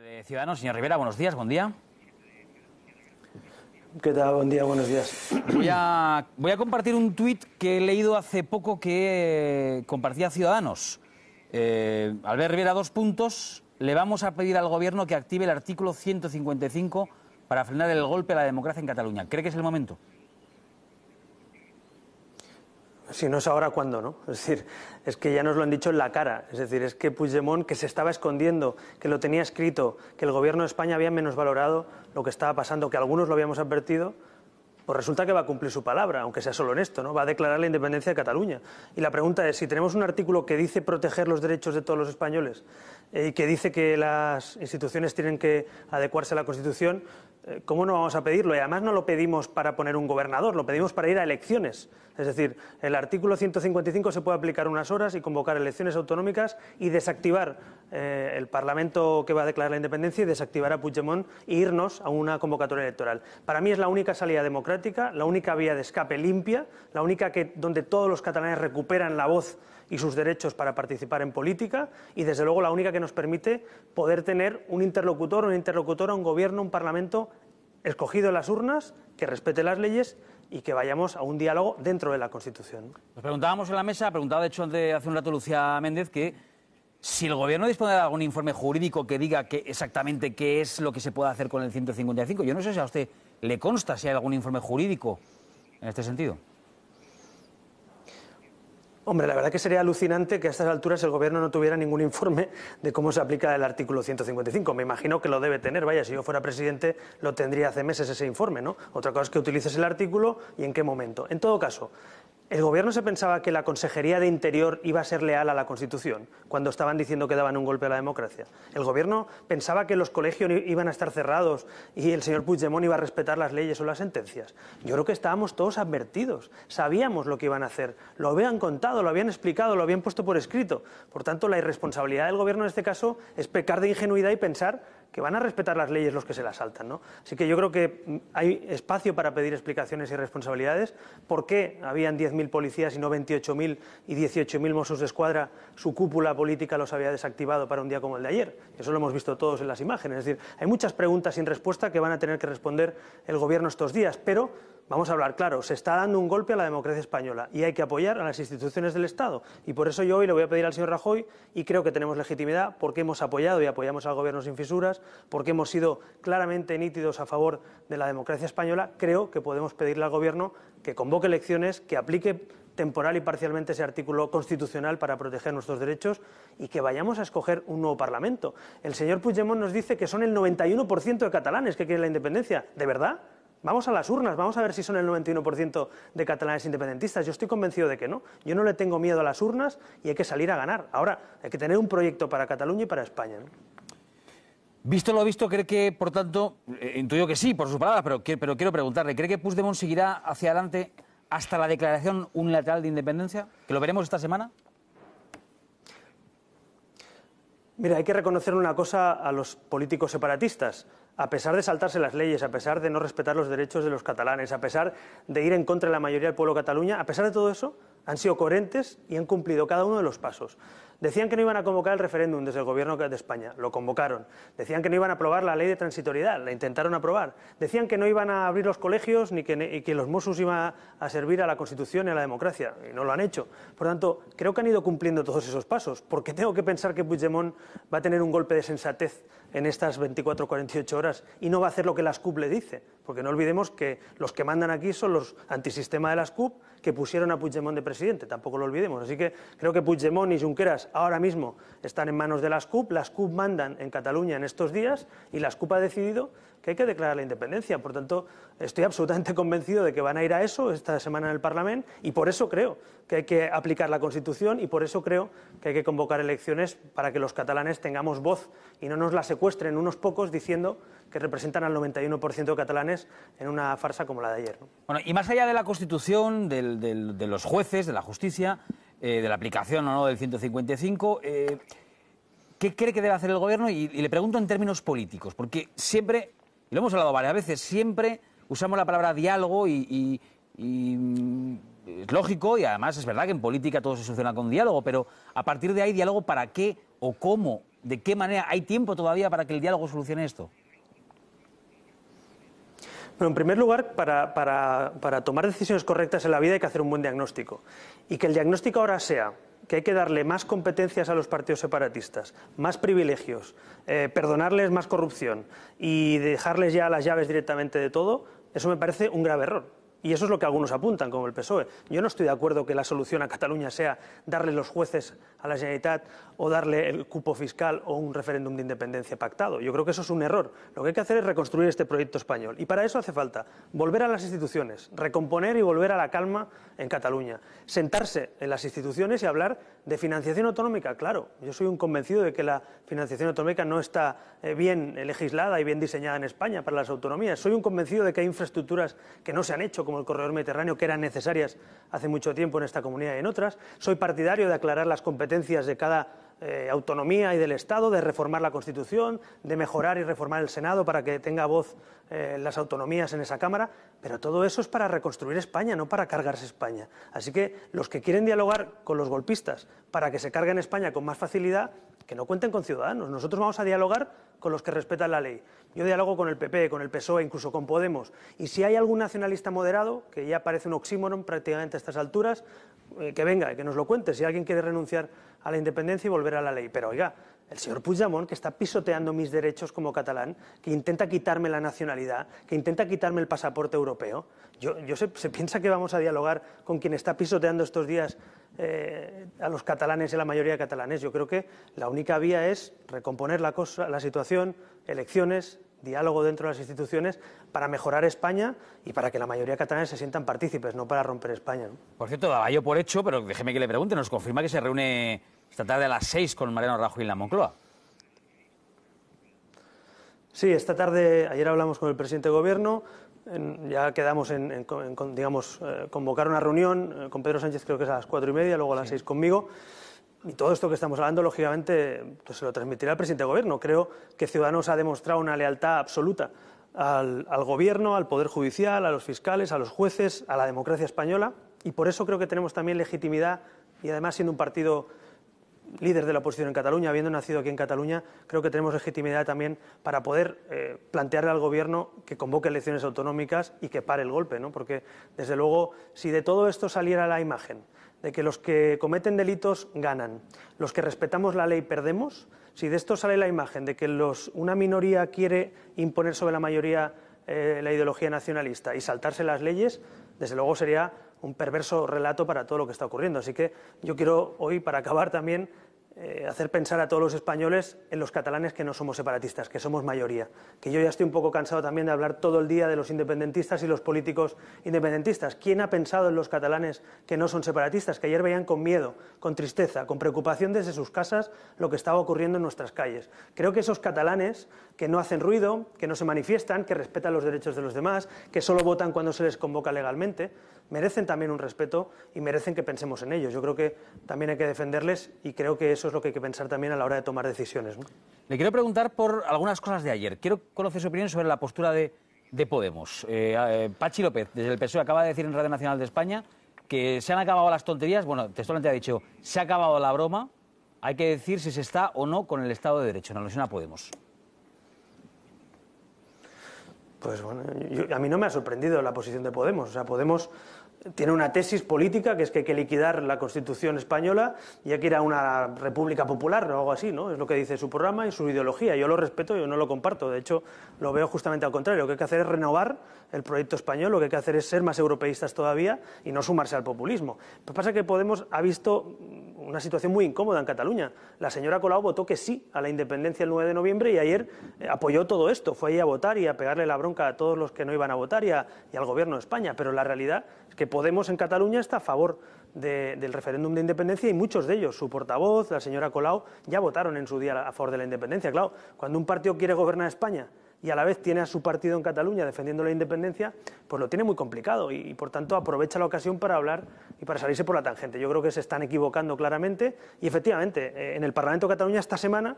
De Ciudadanos, señor Rivera, buenos días, buen día. ¿Qué tal? Buen día, buenos días. Voy a compartir un tuit que he leído hace poco que compartía Ciudadanos. Albert Rivera, 2 puntos. Le vamos a pedir al Gobierno que active el artículo 155 para frenar el golpe a la democracia en Cataluña. ¿Cree que es el momento? Si no es ahora, ¿cuándo, no? Es decir, es que ya nos lo han dicho en la cara. Es decir, es que Puigdemont, que se estaba escondiendo, que lo tenía escrito, que el Gobierno de España había menosvalorado lo que estaba pasando, que algunos lo habíamos advertido, pues resulta que va a cumplir su palabra, aunque sea solo en esto, ¿no? Va a declarar la independencia de Cataluña. Y la pregunta es, si tenemos un artículo que dice proteger los derechos de todos los españoles y que dice que las instituciones tienen que adecuarse a la Constitución, ¿cómo no vamos a pedirlo? Y además no lo pedimos para poner un gobernador, lo pedimos para ir a elecciones. Es decir, el artículo 155 se puede aplicar unas horas y convocar elecciones autonómicas y desactivar el Parlamento que va a declarar la independencia y desactivar a Puigdemont e irnos a una convocatoria electoral. Para mí es la única salida democrática, la única vía de escape limpia, la única donde todos los catalanes recuperan la voz y sus derechos para participar en política y, desde luego, la única que nos permite poder tener un interlocutor, una interlocutora, un gobierno, un parlamento escogido en las urnas, que respete las leyes y que vayamos a un diálogo dentro de la Constitución. Nos preguntábamos en la mesa, preguntaba de hecho hace un rato Lucía Méndez, que si el Gobierno dispone de algún informe jurídico que diga exactamente qué es lo que se puede hacer con el 155. Yo no sé si a usted le consta si hay algún informe jurídico en este sentido. Hombre, la verdad que sería alucinante que a estas alturas el Gobierno no tuviera ningún informe de cómo se aplica el artículo 155. Me imagino que lo debe tener. Vaya, si yo fuera presidente lo tendría hace meses ese informe, ¿no? Otra cosa es que utilices el artículo y en qué momento. En todo caso, ¿el Gobierno se pensaba que la Consejería de Interior iba a ser leal a la Constitución cuando estaban diciendo que daban un golpe a la democracia? ¿El Gobierno pensaba que los colegios iban a estar cerrados y el señor Puigdemont iba a respetar las leyes o las sentencias? Yo creo que estábamos todos advertidos, sabíamos lo que iban a hacer, lo habían contado, lo habían explicado, lo habían puesto por escrito. Por tanto, la irresponsabilidad del Gobierno en este caso es pecar de ingenuidad y pensar que van a respetar las leyes los que se las saltan, ¿no? Así que yo creo que hay espacio para pedir explicaciones y responsabilidades. ¿Por qué habían 10.000 policías y no 28.000 y 18.000 Mossos de Escuadra? Su cúpula política los había desactivado para un día como el de ayer. Eso lo hemos visto todos en las imágenes. Es decir, hay muchas preguntas sin respuesta que van a tener que responder el Gobierno estos días, pero vamos a hablar claro, se está dando un golpe a la democracia española y hay que apoyar a las instituciones del Estado. Y por eso yo hoy le voy a pedir al señor Rajoy, y creo que tenemos legitimidad, porque hemos apoyado y apoyamos al Gobierno sin fisuras, porque hemos sido claramente nítidos a favor de la democracia española, creo que podemos pedirle al Gobierno que convoque elecciones, que aplique temporal y parcialmente ese artículo constitucional para proteger nuestros derechos y que vayamos a escoger un nuevo Parlamento. El señor Puigdemont nos dice que son el 91% de catalanes que quieren la independencia. ¿De verdad? Vamos a las urnas, vamos a ver si son el 91% de catalanes independentistas. Yo estoy convencido de que no. Yo no le tengo miedo a las urnas y hay que salir a ganar. Ahora, hay que tener un proyecto para Cataluña y para España, ¿no? Visto lo visto, ¿cree que, por tanto, intuyo que sí, por sus palabras, pero quiero preguntarle, ¿cree que Puigdemont seguirá hacia adelante hasta la declaración unilateral de independencia? ¿Que lo veremos esta semana? Mira, hay que reconocer una cosa a los políticos separatistas. A pesar de saltarse las leyes, a pesar de no respetar los derechos de los catalanes, a pesar de ir en contra de la mayoría del pueblo de Cataluña, a pesar de todo eso, han sido coherentes y han cumplido cada uno de los pasos. Decían que no iban a convocar el referéndum desde el Gobierno de España, lo convocaron. Decían que no iban a aprobar la ley de transitoriedad, la intentaron aprobar. Decían que no iban a abrir los colegios y que los Mossos iban a servir a la Constitución y a la democracia, y no lo han hecho. Por tanto, creo que han ido cumpliendo todos esos pasos. ¿Por qué tengo que pensar que Puigdemont va a tener un golpe de sensatez en estas 24 o 48 horas y no va a hacer lo que la SCUP le dice? Porque no olvidemos que los que mandan aquí son los antisistema de la SCUP, que pusieron a Puigdemont de presidente, tampoco lo olvidemos. Así que creo que Puigdemont y Junqueras ahora mismo están en manos de la SCUP mandan en Cataluña en estos días y la SCUP ha decidido que hay que declarar la independencia. Por tanto, estoy absolutamente convencido de que van a ir a eso esta semana en el Parlamento y por eso creo que hay que aplicar la Constitución y por eso creo que hay que convocar elecciones para que los catalanes tengamos voz y no nos la secuestren unos pocos diciendo que representan al 91% de catalanes en una farsa como la de ayer, ¿no? Bueno, y más allá de la Constitución, de los jueces, de la justicia, de la aplicación o no del 155, ¿qué cree que debe hacer el Gobierno? Y le pregunto en términos políticos, porque siempre, y lo hemos hablado varias veces, siempre usamos la palabra diálogo y es lógico, y además es verdad que en política todo se soluciona con diálogo, pero a partir de ahí, ¿diálogo para qué o cómo ¿De qué manera hay tiempo todavía para que el diálogo solucione esto? Bueno, en primer lugar, para tomar decisiones correctas en la vida hay que hacer un buen diagnóstico. Y que el diagnóstico ahora sea que hay que darle más competencias a los partidos separatistas, más privilegios, perdonarles más corrupción y dejarles ya las llaves directamente de todo, eso me parece un grave error. Y eso es lo que algunos apuntan, como el PSOE. Yo no estoy de acuerdo que la solución a Cataluña sea darle los jueces a la Generalitat o darle el cupo fiscal o un referéndum de independencia pactado. Yo creo que eso es un error. Lo que hay que hacer es reconstruir este proyecto español. Y para eso hace falta volver a las instituciones, recomponer y volver a la calma en Cataluña. Sentarse en las instituciones y hablar de financiación autonómica. Claro, yo soy un convencido de que la financiación autonómica no está bien legislada y bien diseñada en España para las autonomías. Soy un convencido de que hay infraestructuras que no se han hecho, como el corredor mediterráneo, que eran necesarias hace mucho tiempo en esta comunidad y en otras. Soy partidario de aclarar las competencias de cada autonomía y del Estado, de reformar la Constitución, de mejorar y reformar el Senado para que tenga voz las autonomías en esa Cámara, pero todo eso es para reconstruir España, no para cargarse España. Así que los que quieren dialogar con los golpistas para que se carguen España con más facilidad, que no cuenten con Ciudadanos. Nosotros vamos a dialogar con los que respetan la ley. Yo dialogo con el PP, con el PSOE, incluso con Podemos. Y si hay algún nacionalista moderado, que ya parece un oxímoron prácticamente a estas alturas, que venga, que nos lo cuente. Si alguien quiere renunciar a la independencia y volver a la ley. Pero oiga, el señor Puigdemont, que está pisoteando mis derechos como catalán, que intenta quitarme la nacionalidad, que intenta quitarme el pasaporte europeo, se piensa que vamos a dialogar con quien está pisoteando estos días a los catalanes y a la mayoría de catalanes. Yo creo que la única vía es recomponer la situación, elecciones, diálogo dentro de las instituciones para mejorar España y para que la mayoría de catalanes se sientan partícipes, no para romper España, ¿no? Por cierto, daba yo por hecho, pero déjeme que le pregunte, nos confirma que se reúne esta tarde a las 6 con Mariano Rajoy en la Moncloa. Sí, esta tarde, ayer hablamos con el presidente de Gobierno, ya quedamos convocar una reunión con Pedro Sánchez, creo que es a las 4:30, luego a las 6 conmigo. Y todo esto que estamos hablando, lógicamente, pues se lo transmitirá al presidente de Gobierno. Creo que Ciudadanos ha demostrado una lealtad absoluta al Gobierno, al Poder Judicial, a los fiscales, a los jueces, a la democracia española. Y por eso creo que tenemos también legitimidad, y además siendo un partido líder de la oposición en Cataluña, habiendo nacido aquí en Cataluña, creo que tenemos legitimidad también para poder plantearle al Gobierno que convoque elecciones autonómicas y que pare el golpe, ¿no? Porque, desde luego, si de todo esto saliera la imagen de que los que cometen delitos ganan, los que respetamos la ley perdemos, si de esto sale la imagen de que una minoría quiere imponer sobre la mayoría la ideología nacionalista y saltarse las leyes, desde luego sería un perverso relato para todo lo que está ocurriendo. Así que yo quiero hoy, para acabar también, hacer pensar a todos los españoles en los catalanes que no somos separatistas, que somos mayoría. Que yo ya estoy un poco cansado también de hablar todo el día de los independentistas y los políticos independentistas. ¿Quién ha pensado en los catalanes que no son separatistas? Que ayer veían con miedo, con tristeza, con preocupación desde sus casas lo que estaba ocurriendo en nuestras calles. Creo que esos catalanes que no hacen ruido, que no se manifiestan, que respetan los derechos de los demás, que solo votan cuando se les convoca legalmente, merecen también un respeto y merecen que pensemos en ellos. Yo creo que también hay que defenderles y creo que eso es lo que hay que pensar también a la hora de tomar decisiones, ¿no? Le quiero preguntar por algunas cosas de ayer. Quiero conocer su opinión sobre la postura de Podemos. Pachi López, desde el PSOE, acaba de decir en Radio Nacional de España que se han acabado las tonterías. Bueno, textualmente ha dicho, se ha acabado la broma, hay que decir si se está o no con el Estado de Derecho, en alusión a Podemos. Pues bueno, a mí no me ha sorprendido la posición de Podemos. O sea, Podemos tiene una tesis política que es que hay que liquidar la Constitución española y hay que ir a una república popular o algo así, ¿no? Es lo que dice su programa y su ideología. Yo lo respeto, yo no lo comparto. De hecho, lo veo justamente al contrario. Lo que hay que hacer es renovar el proyecto español, lo que hay que hacer es ser más europeístas todavía y no sumarse al populismo. Lo que pasa es que Podemos ha visto una situación muy incómoda en Cataluña. La señora Colau votó que sí a la independencia el 9 de noviembre y ayer apoyó todo esto. Fue ahí a votar y a pegarle la bronca a todos los que no iban a votar y al Gobierno de España. Pero la realidad es que Podemos en Cataluña está a favor del referéndum de independencia y muchos de ellos, su portavoz, la señora Colau, ya votaron en su día a favor de la independencia. Claro, cuando un partido quiere gobernar España y a la vez tiene a su partido en Cataluña defendiendo la independencia, pues lo tiene muy complicado y por tanto aprovecha la ocasión para hablar y para salirse por la tangente. Yo creo que se están equivocando claramente y efectivamente en el Parlamento de Cataluña esta semana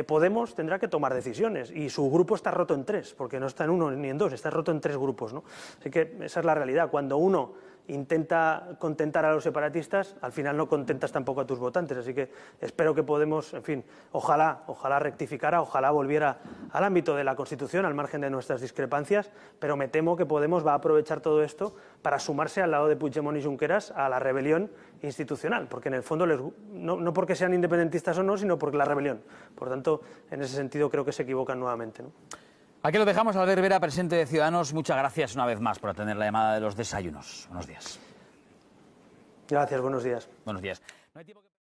Podemos tendrá que tomar decisiones y su grupo está roto en tres, porque no está en uno ni en dos, está roto en tres grupos, ¿no? Así que esa es la realidad. Cuando uno intenta contentar a los separatistas, al final no contentas tampoco a tus votantes. Así que espero que Podemos, en fin, ojalá rectificara, ojalá volviera al ámbito de la Constitución, al margen de nuestras discrepancias, pero me temo que Podemos va a aprovechar todo esto para sumarse al lado de Puigdemont y Junqueras a la rebelión institucional, porque en el fondo no porque sean independentistas o no, sino por la rebelión. Por tanto, en ese sentido creo que se equivocan nuevamente, ¿no? Aquí lo dejamos. Albert Rivera, presidente de Ciudadanos, muchas gracias una vez más por atender la llamada de los desayunos. Buenos días. Gracias, buenos días. Buenos días. No hay tiempo que...